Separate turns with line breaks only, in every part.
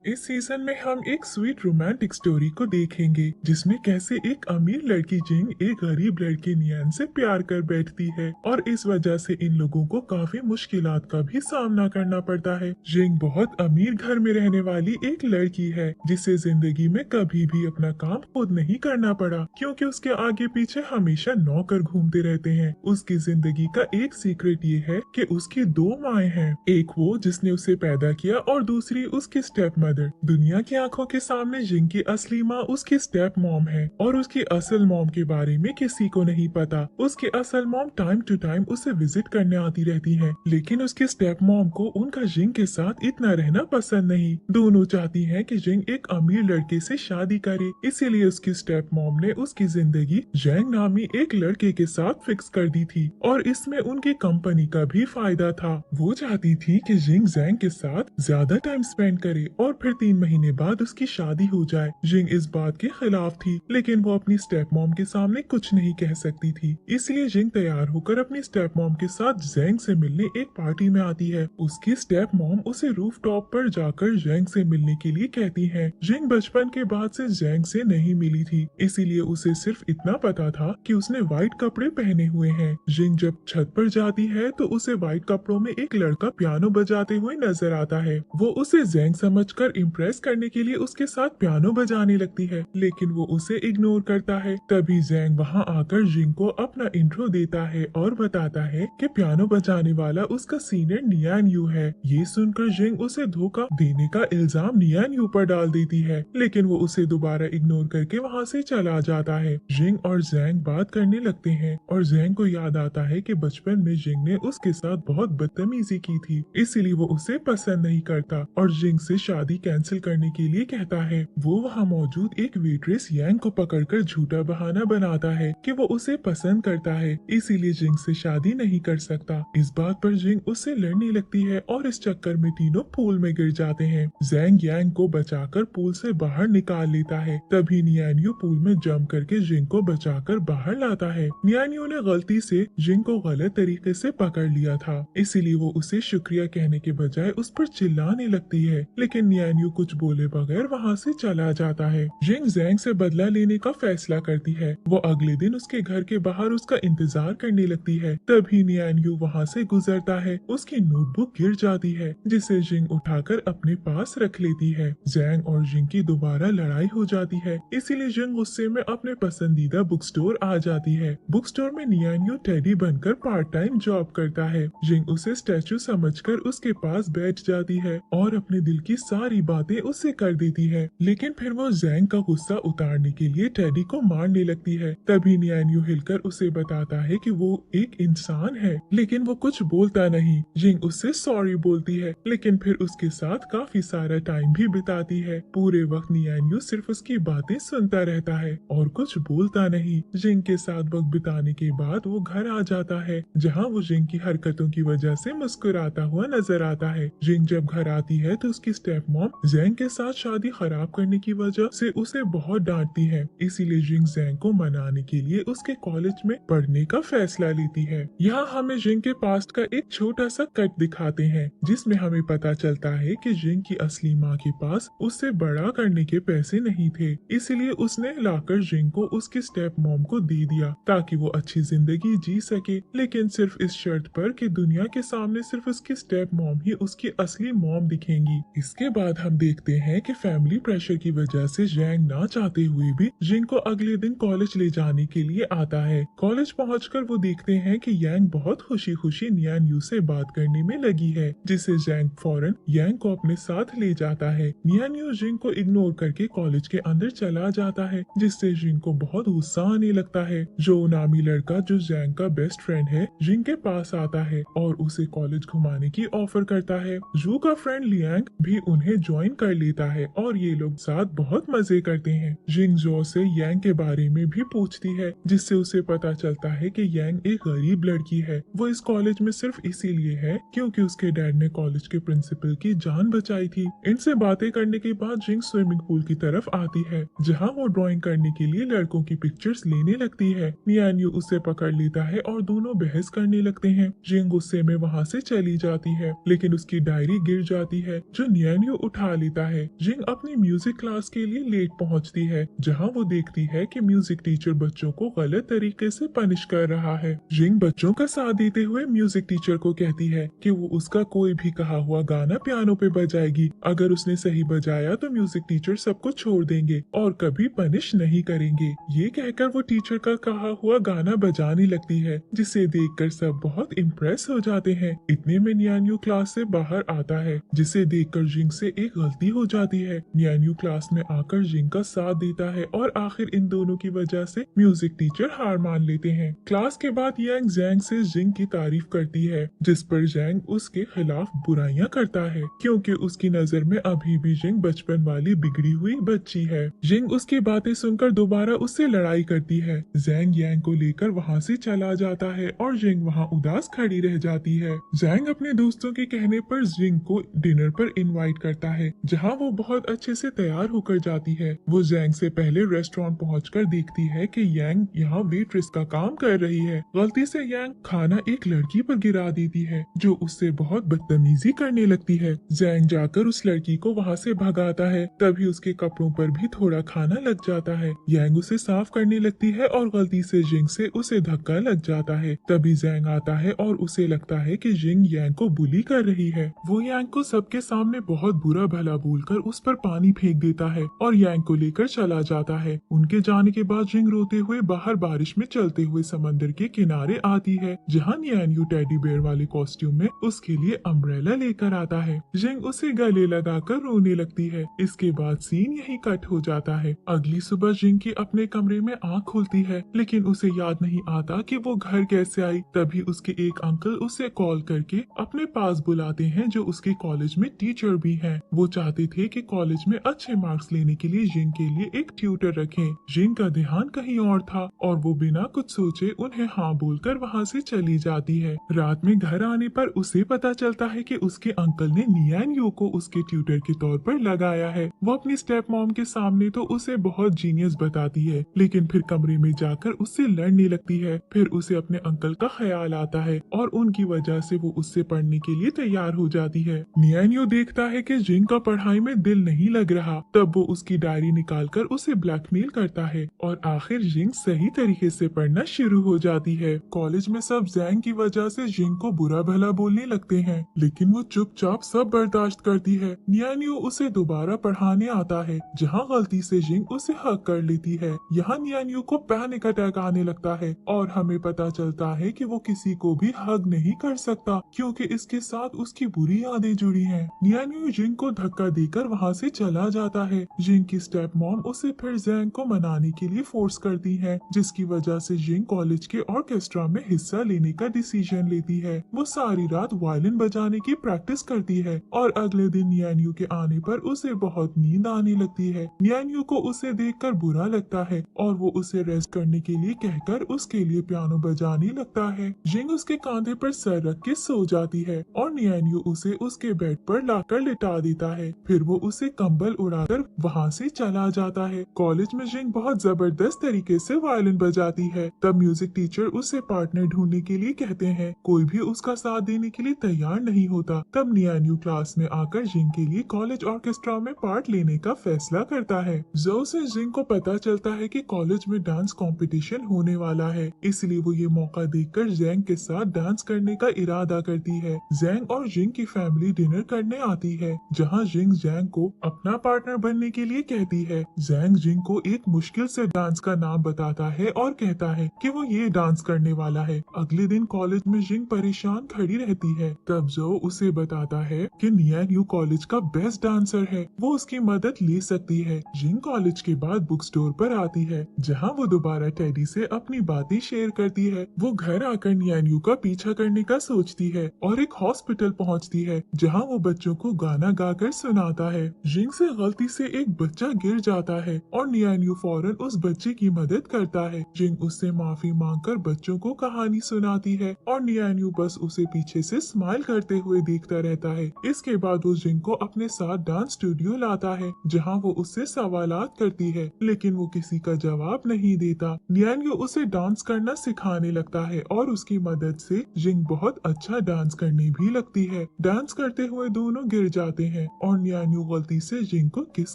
इस सीजन में हम एक स्वीट रोमांटिक स्टोरी को देखेंगे जिसमें कैसे एक अमीर लड़की जिंग एक गरीब लड़के नियान से प्यार कर बैठती है और इस वजह से इन लोगों को काफी मुश्किलात का भी सामना करना पड़ता है। जिंग बहुत अमीर घर में रहने वाली एक लड़की है जिसे जिंदगी में कभी भी अपना काम खुद नहीं करना पड़ा क्योंकि उसके आगे पीछे हमेशा नौकर घूमते रहते हैं। उसकी जिंदगी का एक सीक्रेट ये है कि उसकी दो माएं हैं, एक वो जिसने उसे पैदा किया और दूसरी उसकी स्टेप मदर। दुनिया की आंखों के सामने जिंग की असली माँ उसकी स्टेप मॉम है और उसकी असल मॉम के बारे में किसी को नहीं पता। उसकी असल मॉम टाइम टू टाइम उसे विजिट करने आती रहती है, लेकिन उसकी स्टेप मॉम को उनका जिंग के साथ इतना रहना पसंद नहीं। दोनों चाहती हैं कि जिंग एक अमीर लड़के से शादी करे, इसीलिए उसकी स्टेप मॉम ने उसकी जिंदगी जैंग नामी एक लड़के के साथ फिक्स कर दी थी और इसमें उनकी कंपनी का भी फायदा था। वो चाहती थी कि जिंग जैंग के साथ ज्यादा टाइम स्पेंड करे और फिर 3 महीने बाद उसकी शादी हो जाए। जिंग इस बात के खिलाफ थी, लेकिन वो अपनी स्टेप मॉम के सामने कुछ नहीं कह सकती थी, इसलिए जिंग तैयार होकर अपनी स्टेप मॉम के साथ जैंग से मिलने एक पार्टी में आती है। उसकी स्टेप मॉम उसे रूफ टॉप पर जाकर जैंग से मिलने के लिए कहती है। जिंग बचपन के बाद से जैंग से नहीं मिली थी, इसीलिए उसे सिर्फ इतना पता था कि उसने व्हाइट कपड़े पहने हुए हैं। जिंग जब छत पर जाती है तो उसे व्हाइट कपड़ों में एक लड़का पियानो बजाते हुए नजर आता है। वो उसे जैंग समझकर इम्प्रेस करने के लिए उसके साथ पियानो बजाने लगती है, लेकिन वो उसे इग्नोर करता है। तभी जैंग वहाँ आकर जिंग को अपना इंट्रो देता है और बताता है कि पियानो बजाने वाला उसका सीनियर नियान यू है। ये सुनकर जिंग उसे धोखा देने का इल्जाम नियान यू पर डाल देती है, लेकिन वो उसे दोबारा इग्नोर करके वहाँ से चला जाता है। जिंग और जैंग बात करने लगते हैं और जैंग को याद आता है कि बचपन में जिंग ने उसके साथ बहुत बदतमीजी की थी, इसीलिए वो उसे पसंद नहीं करता और जिंग से शादी कैंसिल करने के लिए कहता है। वो वहाँ मौजूद एक वेट्रेस यांग को पकड़कर झूठा बहाना बनाता है कि वो उसे पसंद करता है, इसीलिए जिंग से शादी नहीं कर सकता। इस बात पर जिंग उससे लड़ने लगती है और इस चक्कर में तीनों पूल में गिर जाते हैं। जैंग यांग को बचाकर पूल से बाहर निकाल लेता है। तभी नियान्यू पूल में जंप करके जिंग को बचाकर बाहर लाता है। नियान्यू ने गलती से जिंग को गलत तरीके से पकड़ लिया था, इसीलिए वो उसे शुक्रिया कहने के बजाय उस पर चिल्लाने लगती है, लेकिन नियान्यू कुछ बोले बगैर वहाँ से चला जाता है। जिंग जैंग से बदला लेने का फैसला करती है। वो अगले दिन उसके घर के बाहर उसका इंतजार करने लगती है। तभी नियान्यू वहाँ से गुजरता है। उसकी नोटबुक गिर जाती है, जिसे जिंग उठाकर अपने पास रख लेती है। जैंग और जिंग की दोबारा लड़ाई हो जाती है, इसीलिए जिंग गुस्से में अपने पसंदीदा बुक स्टोर आ जाती है। बुक स्टोर में नियान्यू टेडी बनकर पार्ट टाइम जॉब करता है। जिंग उसे स्टैचू समझकर उसके पास बैठ जाती है और अपने दिल की सारी बातें उससे कर देती है, लेकिन फिर वो जैंग का गुस्सा उतारने के लिए टेडी को मारने लगती है। तभी नियान्यू हिलकर उसे बताता है कि वो एक इंसान है, लेकिन वो कुछ बोलता नहीं। जिंग उससे सॉरी बोलती है, लेकिन फिर उसके साथ काफी सारा टाइम भी बिताती है। पूरे वक्त नियान्यू सिर्फ उसकी बातें सुनता रहता है और कुछ बोलता नहीं। जिंग के साथ वक्त बिताने के बाद वो घर आ जाता है, जहाँ वो जिंग की हरकतों की वजह से मुस्कुराता हुआ नजर आता है। जिंग जब घर आती है तो उसकी स्टेप मॉम जैंग के साथ शादी खराब करने की वजह से उसे बहुत डांटती है, इसीलिए जिंग जैंग को मनाने के लिए उसके कॉलेज में पढ़ने का फैसला लेती है। यहाँ हमें जिंग के पास्ट का एक छोटा सा कट दिखाते हैं, जिसमें हमें पता चलता है कि जिंग की असली माँ के पास उससे बड़ा करने के पैसे नहीं थे, इसलिए उसने लाकर जिंग को उसकी स्टेप मॉम को दे दिया ताकि वो अच्छी जिंदगी जी सके, लेकिन सिर्फ इस शर्त पर कि दुनिया के सामने सिर्फ उसकी स्टेप मॉम ही उसकी असली मॉम दिखेंगी। इसके बाद हम देखते हैं कि फैमिली प्रेशर की वजह से जैंग ना चाहते हुए भी जिंग को अगले दिन कॉलेज ले जाने के लिए आता है। कॉलेज पहुंचकर वो देखते हैं कि यांग बहुत खुशी खुशी नियान यू से बात करने में लगी है, जिसे जैंग फौरन यांग को अपने साथ ले जाता है। नियान यू जिंग को इग्नोर करके कॉलेज के अंदर चला जाता है, जिससे जिंग को बहुत गुस्सा आने लगता है। जो नामी लड़का जो जैंग का बेस्ट फ्रेंड है जिंग के पास आता है और उसे कॉलेज घुमाने की ऑफर करता है। जू का फ्रेंड लियांग भी उन्हें ज्वाइन कर लेता है और ये लोग साथ बहुत मजे करते हैं। जिंग जो से यांग के बारे में भी पूछती है, जिससे उसे पता चलता है कि यांग एक गरीब लड़की है। वो इस कॉलेज में सिर्फ इसीलिए है क्योंकि उसके डैड ने कॉलेज के प्रिंसिपल की जान बचाई थी। इनसे बातें करने के बाद जिंग स्विमिंग पूल की तरफ आती है, जहाँ वो ड्राइंग करने के लिए लड़कों की पिक्चर्स लेने लगती है। नियान्यू उसे पकड़ लेता है और दोनों बहस करने लगते हैं। जिंग गुस्से में वहाँ से चली जाती है, लेकिन उसकी डायरी गिर जाती है जो नियान्यू उठा लेता है। जिंग अपनी म्यूजिक क्लास के लिए लेट पहुंचती है, जहां वो देखती है कि म्यूजिक टीचर बच्चों को गलत तरीके से पनिश कर रहा है। जिंग बच्चों का साथ देते हुए म्यूजिक टीचर को कहती है कि वो उसका कोई भी कहा हुआ गाना पियानो पे बजाएगी। अगर उसने सही बजाया तो म्यूजिक टीचर सबको छोड़ देंगे और कभी पनिश नहीं करेंगे। ये कहकर वो टीचर का कहा हुआ गाना बजाने लगती है, जिसे देखकर सब बहुत इम्प्रेस हो जाते हैं। इतने में न्यान्यू क्लास से बाहर आता है, जिसे देखकर जिंग से एक गलती हो जाती है। न्यान्यू क्लास में आकर जिंग का साथ देता है और आखिर इन दोनों की वजह से म्यूजिक टीचर हार मान लेते हैं। क्लास के बाद यांग जैंग से जिंग की तारीफ करती है, जिस पर जैंग उसके खिलाफ बुराइयां करता है, क्योंकि उसकी नजर में अभी भी जिंग बचपन वाली बिगड़ी हुई बच्ची है। जिंग उसकी बातें सुनकर दोबारा उससे लड़ाई करती है। जैंग यांग को लेकर वहाँ से चला जाता है और जिंग वहाँ उदास खड़ी रह जाती है। जैंग अपने दोस्तों के कहने पर जिंग को डिनर पर इनवाइट करता है, जहाँ वो बहुत अच्छे से तैयार होकर जाती है। वो जैंग से पहले रेस्टोरेंट पहुंचकर देखती है कि यांग यहाँ वेट्रेस का काम कर रही है। गलती से यांग खाना एक लड़की पर गिरा देती है, जो उससे बहुत बदतमीजी करने लगती है। जैंग जाकर उस लड़की को वहाँ से भगाता है, तभी उसके कपड़ों पर भी थोड़ा खाना लग जाता है। यांग उसे साफ करने लगती है और गलती से जिंग से उसे धक्का लग जाता है। तभी जैंग आता है और उसे लगता है कि जिंग यांग को बुली कर रही है। वो यांग को सबके सामने बहुत बुरा भला बोलकर उस पर पानी फेंक देता है और यांग को लेकर चला जाता है। उनके जाने के बाद जिंग रोते हुए बाहर बारिश में चलते हुए समंदर के किनारे आती है, जहाँ न्यान्यू टेडी बेयर वाले कॉस्ट्यूम में उसके लिए अम्ब्रेला लेकर आता है। जिंग उसे गले लगाकर रोने लगती है। इसके बाद सीन यही कट हो जाता है। अगली सुबह जिंग की अपने कमरे में आँख खुलती है, लेकिन उसे याद नहीं आता कि वो घर कैसे आई। तभी उसके एक अंकल उसे कॉल करके अपने पास बुलाते हैं, जो उसके कॉलेज में टीचर भी हैं। वो चाहते थे कि कॉलेज में अच्छे मार्क्स लेने के लिए जिंग के लिए एक ट्यूटर रखें। जिंग का ध्यान कहीं और था और वो बिना कुछ सोचे उन्हें हाँ बोलकर वहाँ से चली जाती है। रात में घर आने पर उसे पता चलता है कि उसके अंकल ने न्यान्यू को उसके ट्यूटर के तौर पर लगाया है। वो अपनी स्टेप मॉम के सामने तो उसे बहुत जीनियस बताती है, लेकिन फिर कमरे में जाकर उससे लड़ने लगती है। फिर उसे अपने अंकल का ख्याल आता है और उनकी वजह से वो उससे पढ़ने के लिए तैयार हो जाती है। न्यान्यू देखता है कि जिंग का पढ़ाई में दिल नहीं लग रहा, तब वो उसकी डायरी निकालकर उसे ब्लैकमेल करता है और आखिर जिंग सही तरीके से पढ़ना शुरू हो जाती है। कॉलेज में सब जैंग की वजह से जिंग को बुरा भला बोलने लगते हैं, लेकिन वो चुपचाप सब बर्दाश्त करती है। न्यान्यू उसे दोबारा पढ़ाने आता है, जहाँ गलती से जिंग उसे हक कर लेती है। यहाँ न्यान्यू को पैनिक अटैक आने लगता है और हमें पता चलता है कि वो किसी को भी हग नहीं कर सकता, क्योंकि इसके साथ उसकी बुरी यादें जुड़ी हैं। न्यान्यू जिंग को धक्का देकर वहाँ से चला जाता है। जिंग की स्टेप मॉम उसे फिर जैंग को मनाने के लिए फोर्स करती है, जिसकी वजह से जिंग कॉलेज के ऑर्केस्ट्रा में हिस्सा लेने का डिसीजन लेती है। वो सारी रात वायलिन बजाने की प्रैक्टिस करती है और अगले दिन न्यान्यू के आने पर उसे बहुत नींद आने लगती है। न्यान्यू को उसे देखकर बुरा लगता है और वो उसे रेस्ट करने के लिए कहकर उसके लिए पियानो बजाने लगता है। जिंग उसके कांधे पर सर रख के सो जाती है और न्यान्यू उसे उसके बेड पर लाकर लिटा देता है। फिर वो उसे कंबल उड़ाकर वहाँ से चला जाता है। कॉलेज में जिंग बहुत जबरदस्त तरीके से वायलिन बजाती है। तब म्यूजिक टीचर उसे पार्टनर ढूंढने के लिए कहते हैं। कोई भी उसका साथ देने के लिए तैयार नहीं होता। तब न्यान्यू क्लास में आकर जिंग के लिए कॉलेज ऑर्केस्ट्रा में पार्ट लेने का फैसला करता है। जो से जिंग को पता चलता है कि कॉलेज में डांस कंपटीशन होने वाला है, इसलिए वो ये मौका देखकर जैंग के साथ डांस करने का इरादा करती है। जैंग और जिंग की फैमिली डिनर करने आती है, जहाँ जिंग जैंग को अपना पार्टनर बनने के लिए कहती है। जैंग जिंग को एक मुश्किल से डांस का नाम बताता है और कहता है कि वो ये डांस करने वाला है। अगले दिन कॉलेज में जिंग परेशान खड़ी रहती है। तब जो उसे बताता है कि न्यान्यू कॉलेज का बेस्ट डांसर है, वो उसकी मदद ले सकती है। जिंग कॉलेज के बाद बुक स्टोर पर आती है, जहाँ वो दोबारा टेडी से अपनी बातें शेयर करती है। वो घर आकर न्यान्यू का पीछा करने का सोचती है और एक हॉस्पिटल पहुँचती है, जहाँ वो बच्चों को गाना गाकर सुनाता है। जिंग से गलती से एक बच्चा गिर जाता है और न्यान्यू फौरन उस बच्चे की मदद करता है। जिंग उससे माफी मांगकर बच्चों को कहानी सुनाती है और न्यान्यू बस उसे पीछे से स्माइल करते हुए देखता रहता है। इसके बाद वो जिंग को अपने साथ डांस स्टूडियो लाता है, जहाँ वो उससे सवालात करती है, लेकिन वो किसी का जवाब नहीं देता। न्यान्यू उसे डांस करना सिखाने लगता है और उसकी मदद से जिंग बहुत अच्छा डांस करने भी लगती है। डांस करते हुए दोनों गिर जाते हैं है और नियान्यू गलती से जिंग को किस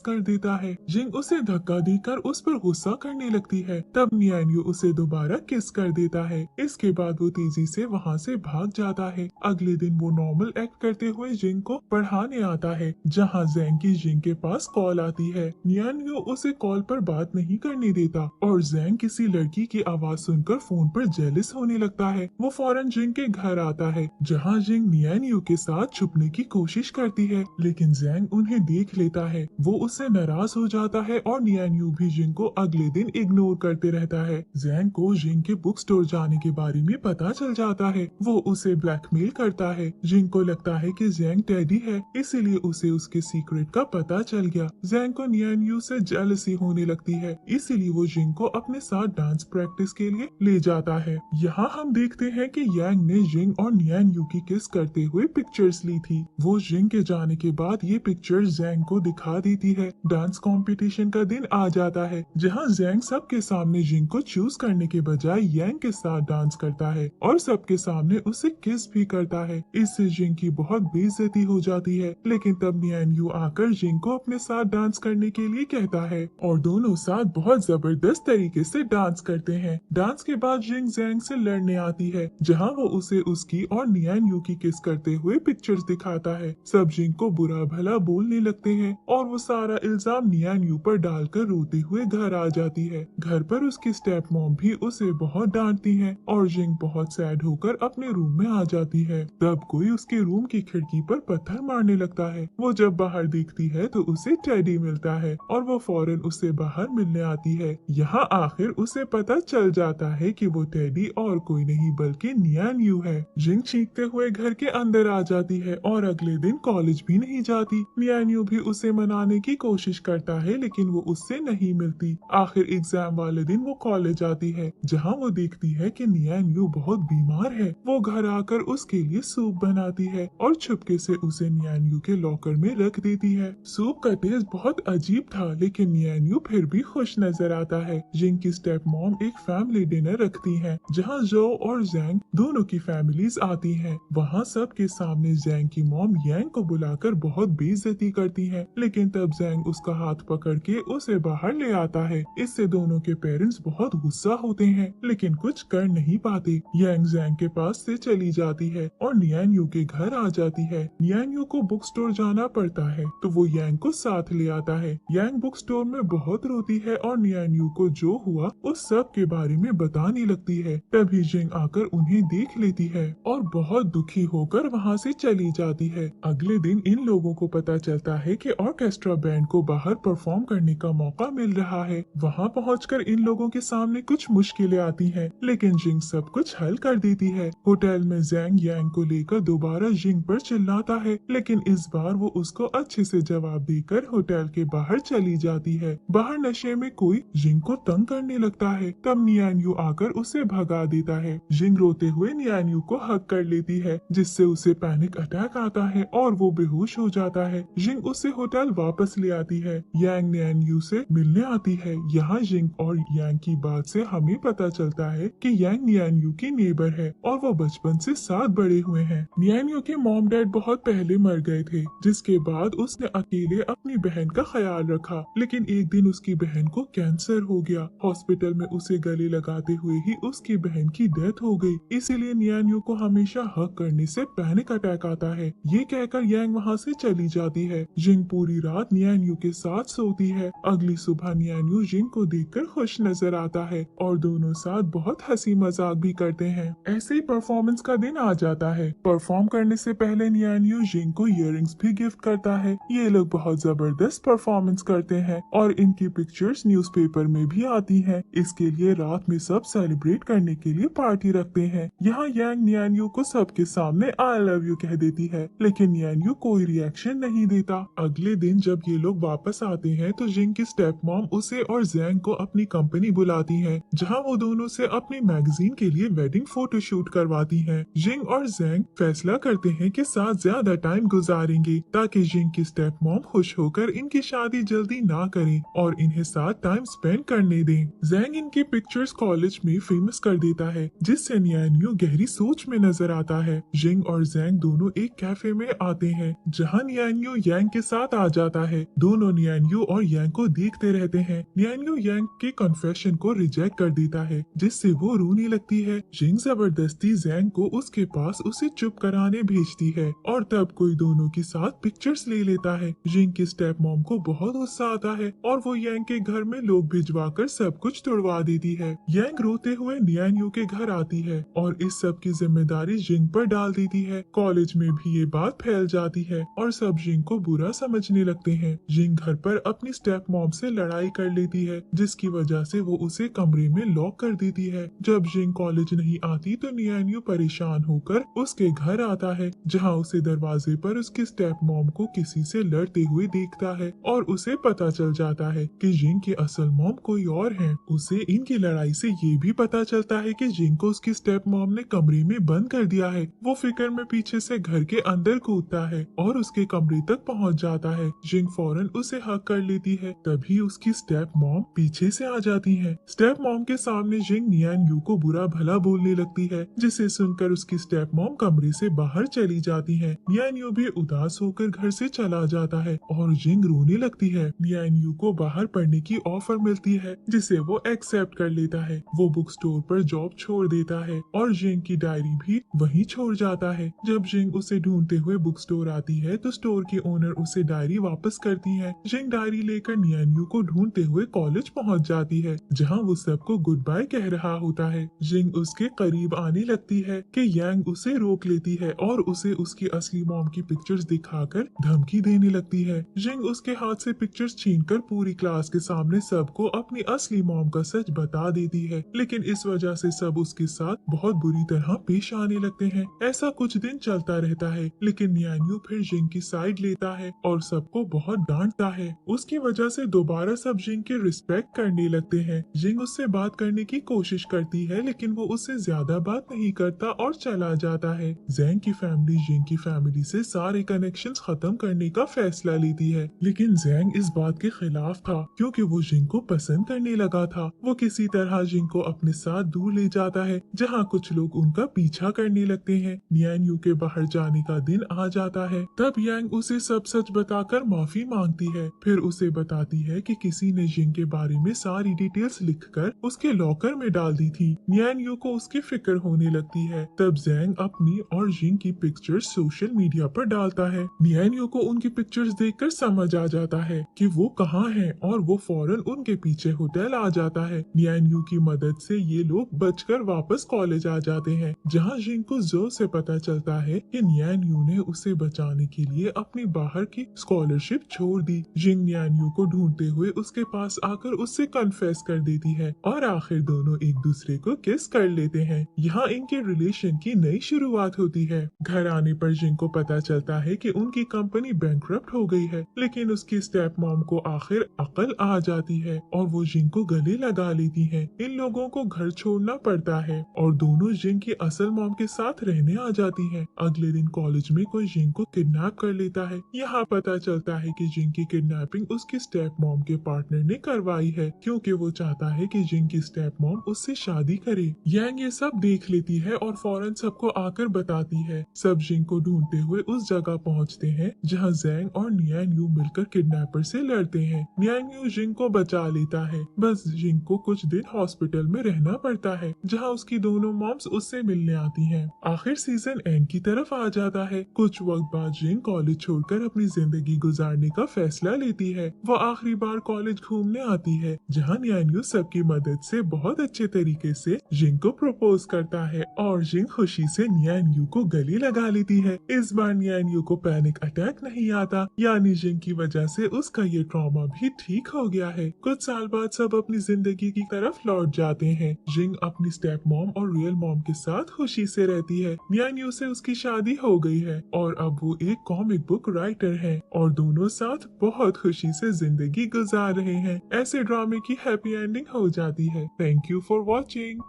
कर देता है। जिंग उसे धक्का देकर उस पर गुस्सा करने लगती है। तब नियान्यू उसे दोबारा किस कर देता है। इसके बाद वो तेजी से वहाँ से भाग जाता है। अगले दिन वो नॉर्मल एक्ट करते हुए जिंग को पढ़ाने आता है, जहाँ जैंग की जिंग के पास कॉल आती है। नियान्यू उसे कॉल पर बात नहीं करने देता और जैंग किसी लड़की की आवाज सुनकर फोन पर जेलिस होने लगता है। वो फौरन जिंग के घर आता है, जहाँ जिंग नियान्यू के साथ छुपने की कोशिश करती है, लेकिन जैंग उन्हें देख लेता है। वो उससे नाराज हो जाता है और नियान्यू भी जिंग को अगले दिन इग्नोर करते रहता है। जैंग को जिंग के बुक स्टोर जाने के बारे में पता चल जाता है। वो उसे ब्लैकमेल करता है। जिंग को लगता है कि जैंग टेडी है, इसीलिए उसे उसके सीक्रेट का पता चल गया। जैंग को नियान्यू से जेलसी होने लगती है, इसीलिए वो जिंग को अपने साथ डांस प्रैक्टिस के लिए ले जाता है। यहाँ हम देखते हैं कि यांग ने जिंग और नियान्यू की किस करते हुए पिक्चर्स ली थी। वो जिंग के जाने के बाद ये पिक्चर्स जैंग को दिखा देती है। डांस कंपटीशन का दिन आ जाता है, जहाँ जैंग सबके सामने जिंग को चूज करने के बजाय यांग के साथ डांस करता है और सबके सामने उसे किस भी करता है। इससे जिंग की बहुत बेइज्जती हो जाती है, लेकिन तब नियान्यू आकर जिंग को अपने साथ डांस करने के लिए कहता है और दोनों साथ बहुत जबरदस्त तरीके से डांस करते हैं। डांस के बाद जिंग जैंग से लड़ने आती है, जहाँ वो उसे उसकी और नियान्यू की किस करते हुए पिक्चर्स दिखाता है। सब जिंग को बुरा भला बोलने लगते हैं और वो सारा इल्जाम नियान्यू पर डालकर रोते हुए घर आ जाती है। घर पर उसकी स्टेप मॉम भी उसे बहुत डांटती है और जिंग बहुत सैड होकर अपने रूम में आ जाती है। तब कोई उसके रूम की खिड़की पर पत्थर मारने लगता है। वो जब बाहर देखती है तो उसे टेडी मिलता है और वो फौरन उससे बाहर मिलने आती है। यहाँ आखिर उसे पता चल जाता है कि वो टेडी और कोई नहीं बल्कि नियान्यू है। जिंग चीखते हुए घर के अंदर आ जाती है और अगले दिन कॉलेज भी नहीं जाती। नियान्यू भी उसे मनाने की कोशिश करता है, लेकिन वो उससे नहीं मिलती। आखिर एग्जाम वाले दिन वो कॉलेज आती है, जहाँ वो देखती है कि नियान्यू बहुत बीमार है। वो घर आकर उसके लिए सूप बनाती है और छुपके से उसे नियान्यू के लॉकर में रख देती है। सूप का टेस्ट बहुत अजीब था, लेकिन नियान्यू फिर भी खुश नजर आता है। जिंग की स्टेप मॉम एक फैमिली डिनर रखती है, जहाँ जो और जैंग दोनों की फैमिलीज आती हैं। वहाँ सबके सामने जैंग की मॉम यांग को बुलाकर बहुत बेइज्जती करती है, लेकिन तब जैंग उसका हाथ पकड़ के उसे बाहर ले आता है। इससे दोनों के पेरेंट्स बहुत गुस्सा होते हैं, लेकिन कुछ कर नहीं पाते। यांग जैंग के पास से चली जाती है और नियान्यू के घर आ जाती है। नियान्यू को बुक स्टोर जाना पड़ता है, तो वो यांग को साथ ले आता है। यांग बुक स्टोर में बहुत रोती है और नियान्यू को जो हुआ उस सब के बारे में बताने लगती है। तभी जिंग आकर उन्हें देख लेती है और बहुत दुखी होकर वहाँ से चली जाती है। अगले दिन इन लोगों को पता चलता है कि ऑर्केस्ट्रा बैंड को बाहर परफॉर्म करने का मौका मिल रहा है। वहाँ पहुंचकर इन लोगों के सामने कुछ मुश्किलें आती हैं, लेकिन जिंग सब कुछ हल कर देती है। होटल में जैंग यांग को लेकर दोबारा जिंग पर चिल्लाता है, लेकिन इस बार वो उसको अच्छे से जवाब देकर होटल के बाहर चली जाती है। बाहर नशे में कोई जिंग को तंग करने लगता है। तब नियान्यू आकर उसे भगा देता है। जिंग रोते हुए नियान्यू को हक कर लेती है, जिससे उसे पैनिक अटैक आता है और वो बेहोश हो जाता है। जिंग उसे होटल वापस ले आती है। यांग नियान्यू से मिलने आती है। यहाँ जिंग और यांग की बात से हमें पता चलता है कि यांग नियान्यू की नेबर है और वो बचपन से साथ बड़े हुए हैं। नियान्यू के मॉम डैड बहुत पहले मर गए थे, जिसके बाद उसने अकेले अपनी बहन का ख्याल रखा, लेकिन एक दिन उसकी बहन को कैंसर हो गया। हॉस्पिटल में उसे गले लगाते हुए ही उसकी बहन की डेथ हो गई। इसीलिए नियान्यू को हमेशा हक करने से पैनिक अटैक आता है। ये कहकर यांग वहाँ से चली जाती है। जिंग पूरी रात नियान्यू के साथ सोती है। अगली सुबह नियान्यू जिंग को देखकर खुश नजर आता है और दोनों साथ बहुत हंसी मजाक भी करते हैं। ऐसे ही परफॉर्मेंस का दिन आ जाता है। परफॉर्म करने से पहले नियान्यू जिंग को इयररिंग्स भी गिफ्ट करता है। ये लोग बहुत जबरदस्त परफॉर्मेंस करते हैं और इनकी पिक्चर्स न्यूज़पेपर में भी आती हैं। इसके लिए रात में सब सेलिब्रेट करने के लिए पार्टी रखते हैं। यहाँ यांग नियान्यू को सबके सामने आई लव यू कह देती है, लेकिन नियान्यू कोई रिएक्शन नहीं देता। अगले दिन जब ये लोग वापस आते हैं तो जिंग की स्टेप मॉम उसे और जैंग को अपनी कंपनी बुलाती है, जहाँ वो दोनों से अपनी मैगजीन के लिए वेडिंग फोटो शूट करवाती हैं। जिंग और जैंग फैसला करते हैं कि साथ ज्यादा टाइम गुजारेंगे, ताकि जिंग की स्टेप मॉम खुश होकर इनकी शादी जल्दी ना करें और इन्हें साथ टाइम स्पेंड करने दें। जैंग इनकी पिक्चर्स कॉलेज में फेमस कर देता है, जिससे नियान्यू गहरी सोच में नजर आता है। जिंग और जैंग दोनों एक कैफे में आते हैं, जहाँ जहाँ नियान्यू यांग के साथ आ जाता है। दोनों नियान्यू और यांग को देखते रहते हैं। नियान्यू यांग के कन्फेशन को रिजेक्ट कर देता है, जिससे वो रोने लगती है। जिंग जबरदस्ती जैंग को उसके पास उसे चुप कराने भेजती है और तब कोई दोनों के साथ पिक्चर्स ले लेता है। जिंग की स्टेप मॉम को बहुत गुस्सा आता है और वो यांग के घर में लोग भिजवाकर सब कुछ तोड़वा देती है। यांग रोते हुए नियान्यू के घर आती है और इस सब की जिम्मेदारी जिंग पर डाल देती है। कॉलेज में भी ये बात फैल जाती है और सब जिंग को बुरा समझने लगते हैं। जिंग घर पर अपनी स्टेप मॉम से लड़ाई कर लेती है, जिसकी वजह से वो उसे कमरे में लॉक कर देती है। जब जिंग कॉलेज नहीं आती तो नियान्यू परेशान होकर उसके घर आता है, जहाँ उसे दरवाजे पर उसकी स्टेप मॉम को किसी से लड़ते हुए देखता है और उसे पता चल जाता है कि जिंग की असल मॉम कोई और है। उसे इनकी लड़ाई से ये भी पता चलता है कि जिंग को उसकी स्टेप मॉम ने कमरे में बंद कर दिया है। वो फिक्र में पीछे से घर के अंदर कूदता है और उसके कमरे तक पहुंच जाता है। जिंग फौरन उसे हक कर लेती है, तभी उसकी स्टेप मॉम पीछे से आ जाती है। स्टेप मॉम के सामने जिंग नियान्यू को बुरा भला बोलने लगती है, जिसे सुनकर उसकी स्टेप मॉम कमरे से बाहर चली जाती है। नियान्यू भी उदास होकर घर से चला जाता है और जिंग रोने लगती है। नियान्यू को बाहर पढ़ने की ऑफर मिलती है, जिसे वो एक्सेप्ट कर लेता है। वो बुक स्टोर पर जॉब छोड़ देता है और जिंग की डायरी भी वहीं छोड़ जाता है। जब जिंग उसे ढूंढते हुए बुक स्टोर आती है तो स्टोर की ओनर उसे डायरी वापस करती है। जिंग डायरी लेकर नियान्यू को ढूंढते हुए कॉलेज पहुंच जाती है, जहां वो सबको गुड बाय कह रहा होता है। जिंग उसके करीब आने लगती है कि यांग उसे रोक लेती है और उसे उसकी असली मॉम की पिक्चर्स दिखाकर धमकी देने लगती है। जिंग उसके हाथ से पिक्चर्स छीनकर पूरी क्लास के सामने सबको अपनी असली मॉम का सच बता देती है, लेकिन इस वजह से सब उसके साथ बहुत बुरी तरह पेश आने लगते हैं। ऐसा कुछ दिन चलता रहता है, लेकिन नियान्यू फिर जिंग की साइड लेता है और सबको बहुत डांटता है। उसकी वजह से दोबारा सब जिंग की रिस्पेक्ट करने लगते हैं। जिंग उससे बात करने की कोशिश करती है, लेकिन वो उससे ज्यादा बात नहीं करता और चला जाता है। जैंग की फैमिली जिंग की फैमिली से सारे कनेक्शंस खत्म करने का फैसला लेती है, लेकिन जैंग इस बात के खिलाफ था, क्योंकि वो जिंग को पसंद करने लगा था। वो किसी तरह जिंग को अपने साथ दूर ले जाता है, जहाँ कुछ लोग उनका पीछा करने लगते हैं। नियान्यू के बाहर जाने का दिन आ जाता है, तब यांग उसे सब सच बताकर माफी मांगती है। फिर उसे बताती है कि किसी ने जिंग के बारे में सारी डिटेल्स लिखकर उसके लॉकर में डाल दी थी। नियान्यू को उसकी फिक्र होने लगती है। तब जैंग अपनी और जिंग की पिक्चर्स सोशल मीडिया पर डालता है। नियान्यू को उनकी पिक्चर्स देखकर समझ आ जाता है कि वो कहाँ हैं और वो फौरन उनके पीछे होटल आ जाता है। नियान्यू की मदद से ये लोग बचकर वापस कॉलेज आ जाते हैं, जहाँ जिंग को जो से पता चलता है कि नियान्यू ने उसे बचाने के लिए अपनी बाहर की स्कॉलरशिप छोड़ दी। जिंग नियान्यू को ढूंढते हुए उसके पास आकर उससे कन्फेस कर देती है और आखिर दोनों एक दूसरे को किस कर लेते हैं। यहाँ इनके रिलेशन की नई शुरुआत होती है। घर आने पर जिंग को पता चलता है कि उनकी कंपनी बैंकरप्ट हो गई है, लेकिन उसकी स्टेप मॉम को आखिर अकल आ जाती है और वो जिंग को गले लगा लेती है। इन लोगों को घर छोड़ना पड़ता है और दोनों जिंग की असल मॉम के साथ रहने आ जाती हैं। अगले दिन कॉलेज में कोई जिंग को किडनैप कर लेता है। यहाँ पता चलता है कि जिंग की किडनैपिंग उसकी स्टेप मॉम के पार्टनर ने करवाई है, क्योंकि वो चाहता है कि जिंग की स्टेप मॉम उससे शादी करे। यांग ये सब देख लेती है और फौरन सबको आकर बताती है। सब जिंग को ढूंढते हुए उस जगह पहुँचते हैं जहाँ जैंग और नियान्यू मिलकर किडनैपर से लड़ते हैं। नियान्यू जिंग को बचा लेता है, बस जिंग को कुछ दिन हॉस्पिटल में रहना पड़ता है, जहाँ उसकी दोनों मॉम्स उससे मिलने आती हैं। आखिर सीजन एंड की तरफ आ जाता है। कुछ वक्त बाद जिंग कॉलेज छोड़कर अपनी जिंदगी गुजारने का फैसला लेती है। वो आखिरी बार कॉलेज घूमने आती है, जहाँ नियान्यू सबकी मदद से बहुत अच्छे तरीके से जिंग को प्रपोज करता है और जिंग खुशी से नियान्यू को गले लगा लेती है। इस बार नियान्यू को पैनिक अटैक नहीं आता, यानी जिंग की वजह से उसका ये ट्रॉमा भी ठीक हो गया है। कुछ साल बाद सब अपनी जिंदगी की तरफ लौट जाते हैं। जिंग अपनी स्टेप मॉम और रियल मॉम के साथ खुशी से रहती है। नियान्यू से उसकी शादी हो गई है और अब वो एक कॉमिक बुक राइटर है और दोनों साथ बहुत खुशी से जिंदगी गुजार रहे हैं। ऐसे ड्रामे की हैप्पी एंडिंग हो जाती है। Thank you for watching.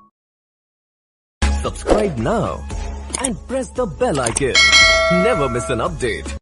Subscribe now and press the bell icon. Never miss an update.